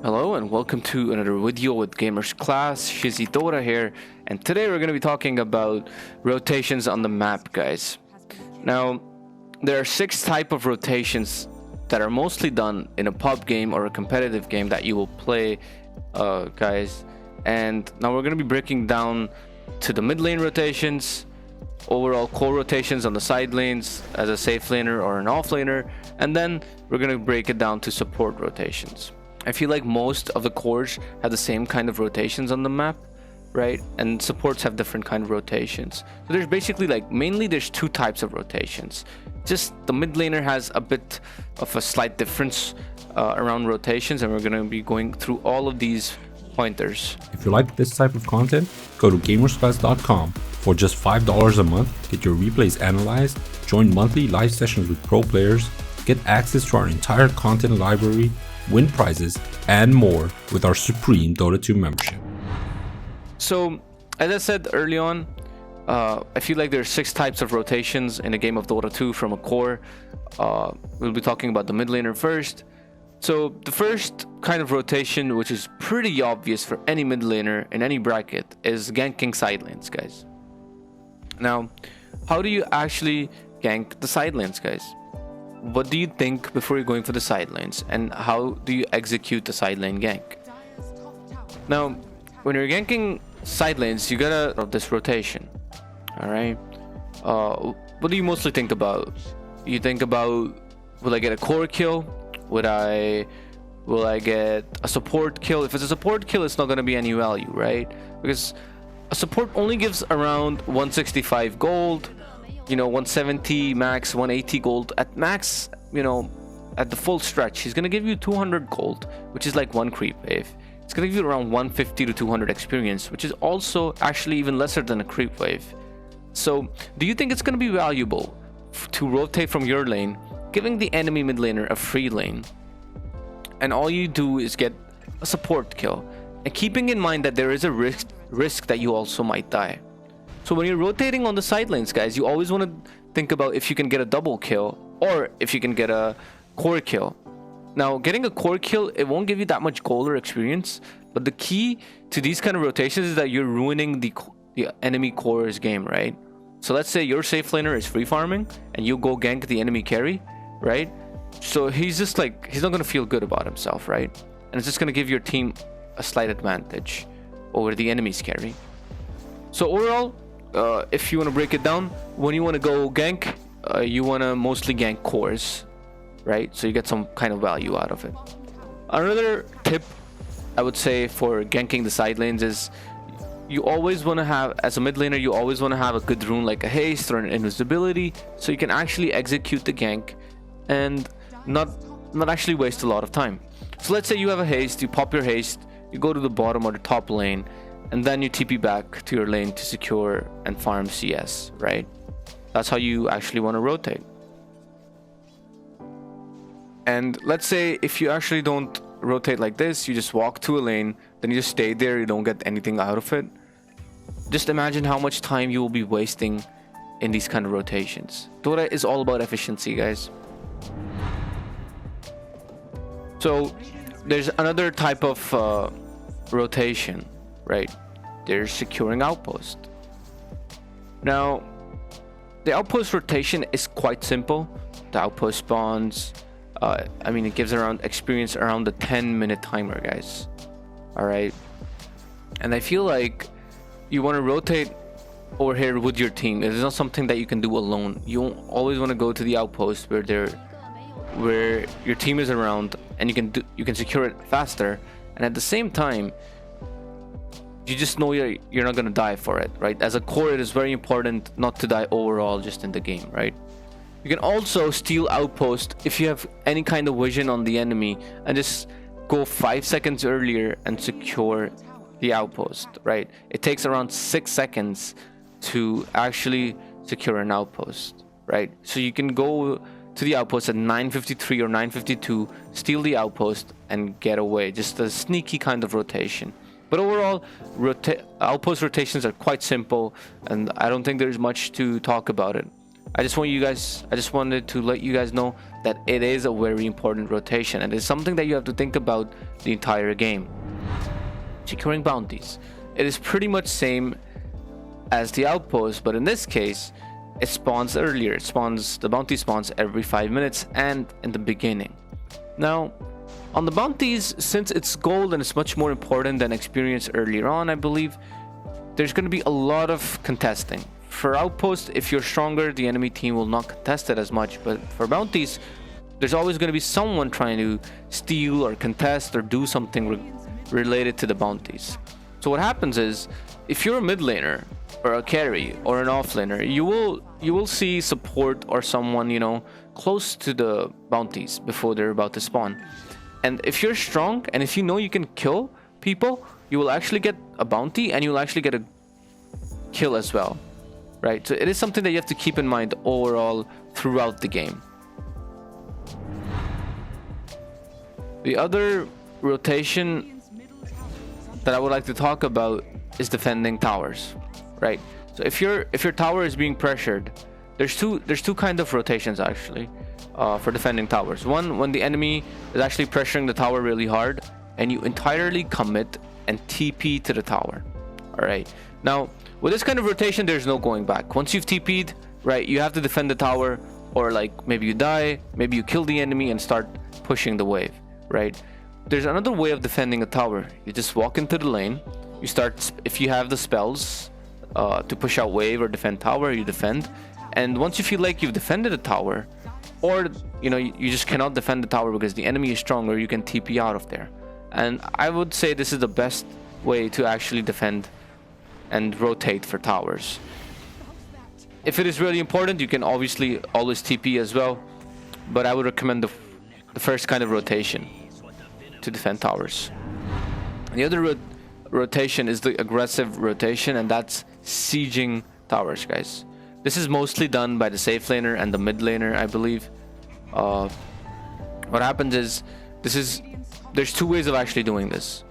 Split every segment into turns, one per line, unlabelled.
Hello and welcome to another video with Gamers Class. Shizzy Dota here, and today we're going to be talking about rotations on the map, guys. Now, there are 6 types of rotations that are mostly done in a pub game or a competitive game that you will play, guys. And now we're going to be breaking down to the mid lane rotations, overall core rotations on the side lanes as a safe laner or an off laner, and then we're going to break it down to support rotations. I feel like most of the cores have the same kind of rotations on the map, right? And supports have different kind of rotations. So there's basically mainly there's 2 types of rotations. Just the mid laner has a bit of a slight difference around rotations, and we're going to be going through all of these pointers.
If you like this type of content, go to gamersclass.com. For just $5 a month, get your replays analyzed, join monthly live sessions with pro players, get access to our entire content library, win prizes, and more with our Supreme Dota 2 membership.
So, as I said early on, I feel like there are 6 types of rotations in a game of Dota 2 from a core. We'll be talking about the mid laner first. So, the first kind of rotation, which is pretty obvious for any mid laner in any bracket, is Ganking Sidelanes, guys. Now, how do you actually gank the side lanes, guys? What do you think before you're going for the side lanes, and how do you execute the side lane gank? Now, when you're ganking side lanes, you gotta have this rotation. Alright? What do you mostly think about? You think about, will I get a core kill? Will I get a support kill? If it's a support kill, it's not gonna be any value, right? Because a support only gives around 165 gold, 170 max, 180 gold at max. At the full stretch, he's gonna give you 200 gold, which is like 1 creep wave. It's gonna give you around 150 to 200 experience, which is also actually even lesser than a creep wave. So do you think it's gonna be valuable to rotate from your lane, giving the enemy mid laner a free lane, and all you do is get a support kill, and keeping in mind that there is a risk that you also might die? So when you're rotating on the side lanes, guys, you always want to think about if you can get a double kill or if you can get a core kill. Now, getting a core kill, it won't give you that much gold or experience, but the key to these kind of rotations is that you're ruining the enemy core's game, right? So let's say your safe laner is free farming and you go gank the enemy carry, right? So he's just he's not going to feel good about himself, right? And it's just going to give your team a slight advantage over the enemy's carry. So overall, if you want to break it down, when you want to go gank, you want to mostly gank cores, right? So you get some kind of value out of it. Another tip I would say for ganking the side lanes is you always want to have, as a mid laner, you always want to have a good rune like a haste or an invisibility, so you can actually execute the gank and not actually waste a lot of time. So let's say you have a haste, you pop your haste, you go to the bottom or the top lane, and then you TP back to your lane to secure and farm CS, right? That's how you actually want to rotate. And let's say if you actually don't rotate like this, you just walk to a lane, then you just stay there, you don't get anything out of it. Just imagine how much time you will be wasting in these kind of rotations. Dota is all about efficiency, guys. So there's another type of rotation, right? There's securing outpost. Now, the outpost rotation is quite simple. The outpost spawns, it gives around experience around the 10-minute timer, guys. All right. And I feel like you want to rotate over here with your team. It's not something that you can do alone. You always want to go to the outpost where your team is around, and you can secure it faster. And at the same time, you just know you're not going to die for it, right? As a core, it is very important not to die overall just in the game, right? You can also steal outpost if you have any kind of vision on the enemy and just go 5 seconds earlier and secure the outpost, right? It takes around 6 seconds to actually secure an outpost, right? So you can go to the outpost at 9:53 or 9:52, steal the outpost and get away. Just a sneaky kind of rotation. But overall, outpost rotations are quite simple, and I don't think there's much to talk about it. I just wanted to let you guys know that it is a very important rotation, and it's something that you have to think about the entire game. Securing bounties. It is pretty much same as the Outpost, but in this case, it spawns earlier. The bounty spawns every 5 minutes and in the beginning. Now, on the bounties, since it's gold and it's much more important than experience earlier on, I believe, there's going to be a lot of contesting. For Outpost, if you're stronger, the enemy team will not contest it as much, but for bounties, there's always going to be someone trying to steal or contest or do something related to the bounties. So what happens is, if you're a mid laner or a carry or an offlaner, you will see support or someone, you know, close to the bounties before they're about to spawn. And if you're strong and if you know you can kill people, you will actually get a bounty and you will actually get a kill as well, right? So it is something that you have to keep in mind overall throughout the game. The other rotation that I would like to talk about is defending towers, right? So if your tower is being pressured, there's two kind of rotations actually for defending towers. One, when the enemy is actually pressuring the tower really hard and you entirely commit and TP to the tower. All right, now with this kind of rotation, there's no going back. Once you've TP'd, right, you have to defend the tower, or like maybe you die, maybe you kill the enemy and start pushing the wave, right? There's another way of defending a tower. You just walk into the lane, you start, if you have the spells to push out wave or defend tower, you defend, and once you feel like you've defended a tower, or you know, you just cannot defend the tower because the enemy is stronger, you can TP out of there. And I would say this is the best way to actually defend and rotate for towers. If it is really important, you can obviously always TP as well, but I would recommend the first kind of rotation to defend towers. The other rotation is the aggressive rotation, and that's sieging towers, guys. This is mostly done by the safe laner and the mid laner, I believe. What happens is, there's two ways of actually doing this.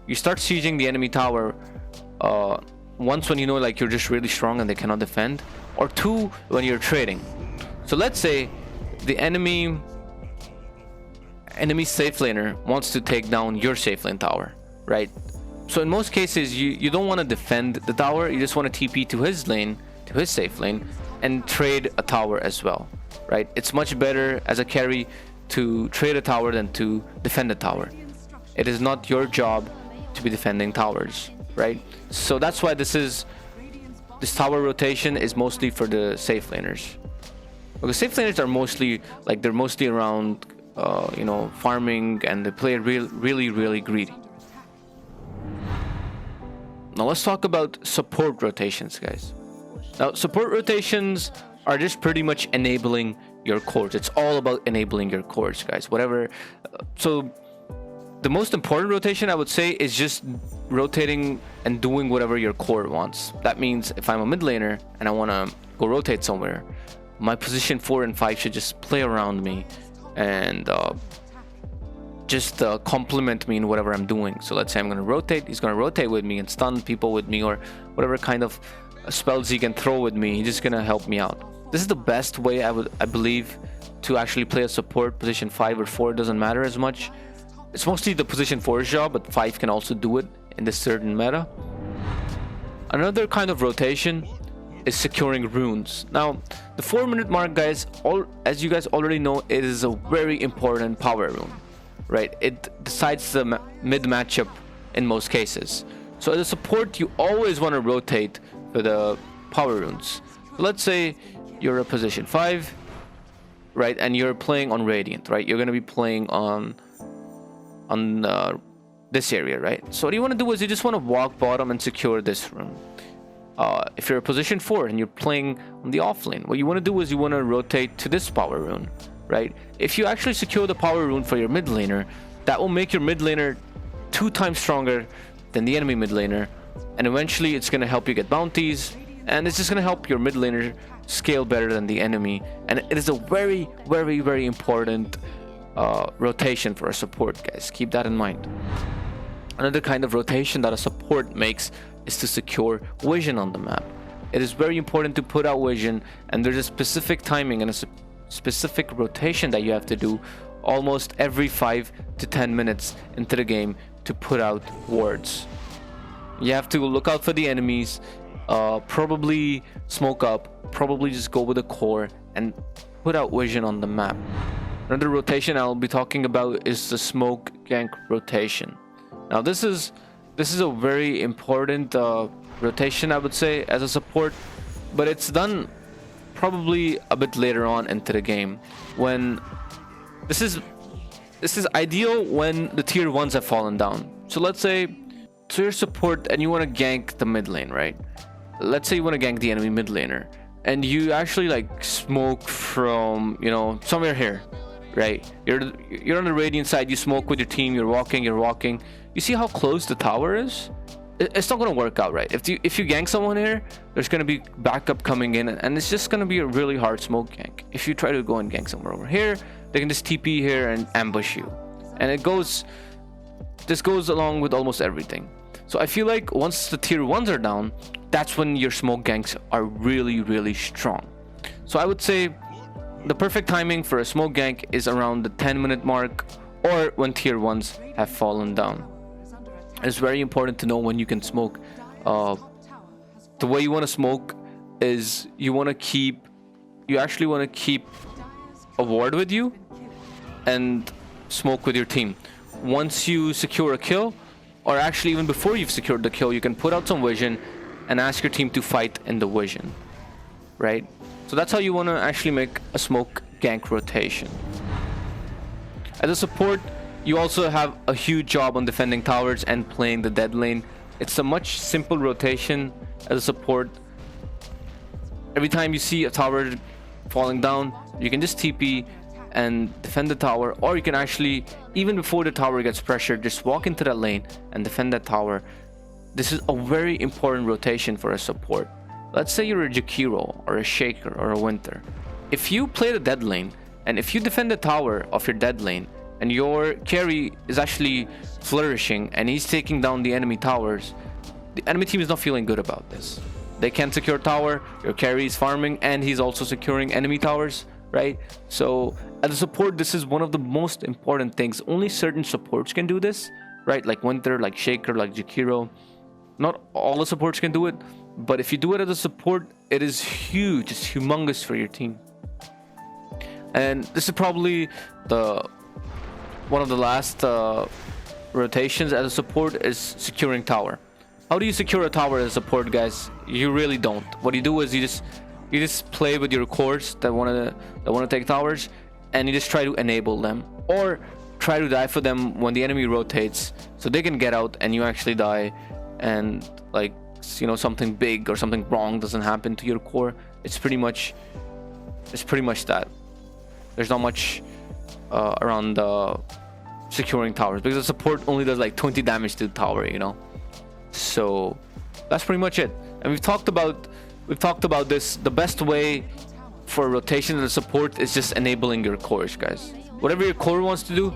You start sieging the enemy tower once when you know like you're just really strong and they cannot defend, or two, when you're trading. So let's say the enemy safe laner wants to take down your safe lane tower, right? So in most cases, you don't want to defend the tower, you just want to TP to his lane, to his safe lane, and trade a tower as well, right? It's much better as a carry to trade a tower than to defend a tower. It is not your job to be defending towers, right? So that's why this tower rotation is mostly for the safe laners, because safe laners are mostly like, they're mostly around you know, farming, and they play really greedy. Now let's talk about support rotations, guys. Now support rotations are just pretty much enabling your cores. It's all about enabling your cores, guys. Whatever. So the most important rotation, I would say, is just rotating and doing whatever your core wants. That means if I'm a mid laner and I want to go rotate somewhere, my position 4 and 5 should just play around me and just complement me in whatever I'm doing. So let's say I'm going to rotate, he's going to rotate with me and stun people with me, or whatever kind of spells he can throw with me, he's just going to help me out. This is the best way, I believe, to actually play a support. Position 5 or 4 doesn't matter as much. It's mostly the position 4's job, but 5 can also do it in this certain meta. Another kind of rotation is securing runes. Now, the 4-minute mark, guys, as you guys already know, it is a very important power rune, right? It decides the mid matchup in most cases. So as a support, you always want to rotate for the power runes. So let's say you're a position 5, right, and you're playing on Radiant, right? You're going to be playing on this area, right? So what you want to do is you just want to walk bottom and secure this rune. If you're a position 4 and you're playing on the off lane, what you want to do is you want to rotate to this power rune, right? If you actually secure the power rune for your mid laner, that will make your mid laner 2 times stronger than the enemy mid laner, and eventually it's going to help you get bounties, and it's just going to help your mid laner scale better than the enemy. And it is a very important rotation for a support, guys. Keep that in mind. Another kind of rotation that a support makes is to secure vision on the map. it is very important to put out vision, and there's a specific timing and a specific rotation that you have to do almost every 5 to 10 minutes into the game to put out wards. You have to look out for the enemies, probably smoke up, probably just go with the core and put out vision on the map. Another rotation I'll be talking about is the smoke gank rotation. Now this is a very important rotation, I would say, as a support, but it's done probably a bit later on into the game, when this is ideal when the tier 1s have fallen down. So let's say you're support and you want to gank the mid lane, right? Let's say you want to gank the enemy mid laner, and you actually like smoke from, you know, somewhere here, right? You're on the radiant side, you smoke with your team, you're walking. You see how close the tower is? It's not going to work out, right? If you gank someone here, there's going to be backup coming in, and it's just going to be a really hard smoke gank. If you try to go and gank somewhere over here, they can just TP here and ambush you. And this goes along with almost everything. So I feel like once the tier 1s are down, that's when your smoke ganks are really, really strong. So I would say the perfect timing for a smoke gank is around the 10-minute mark, or when tier 1s have fallen down. It's very important to know when you can smoke. The way you want to smoke is you actually want to keep a ward with you and smoke with your team. Once you secure a kill, or actually even before you've secured the kill, you can put out some vision and ask your team to fight in the vision, right? So that's how you want to actually make a smoke gank rotation. As a support, you also have a huge job on defending towers and playing the dead lane. It's a much simple rotation as a support. Every time you see a tower falling down, you can just TP and defend the tower, or you can actually, even before the tower gets pressured, just walk into that lane and defend that tower. This is a very important rotation for a support. Let's say you're a Jakiro or a Shaker or a Winter. If you play the dead lane, and if you defend the tower of your dead lane, and your carry is actually flourishing and he's taking down the enemy towers, the enemy team is not feeling good about this. They can't secure tower, your carry is farming, and he's also securing enemy towers, right? So as a support, this is one of the most important things. Only certain supports can do this, right? Like Winter, like Shaker, like Jakiro. Not all the supports can do it, but if you do it as a support, it is huge. It's humongous for your team. And this is probably one of the last rotations as a support is securing tower. How do you secure a tower as a support, guys? You really don't. What you do is you just play with your cores that want to take towers, and you just try to enable them, or try to die for them when the enemy rotates, so they can get out and you actually die, and like, you know, something big or something wrong doesn't happen to your core. It's pretty much that. There's not much around securing towers, because the support only does like 20 damage to the tower, you know. So that's pretty much it. And we've talked about this. The best way for rotation as a support is just enabling your cores, guys. Whatever your core wants to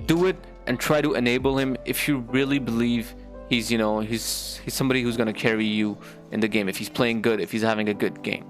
do it, and try to enable him if you really believe he's, you know, he's somebody who's gonna carry you in the game, if he's playing good, if he's having a good game,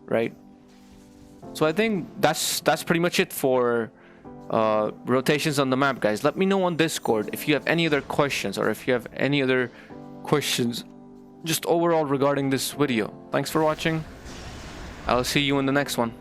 right? So I think that's pretty much it for rotations on the map, guys. Let me know on Discord if you have any other questions, or if you have any other questions just overall regarding this video. Thanks for watching. I'll see you in the next one.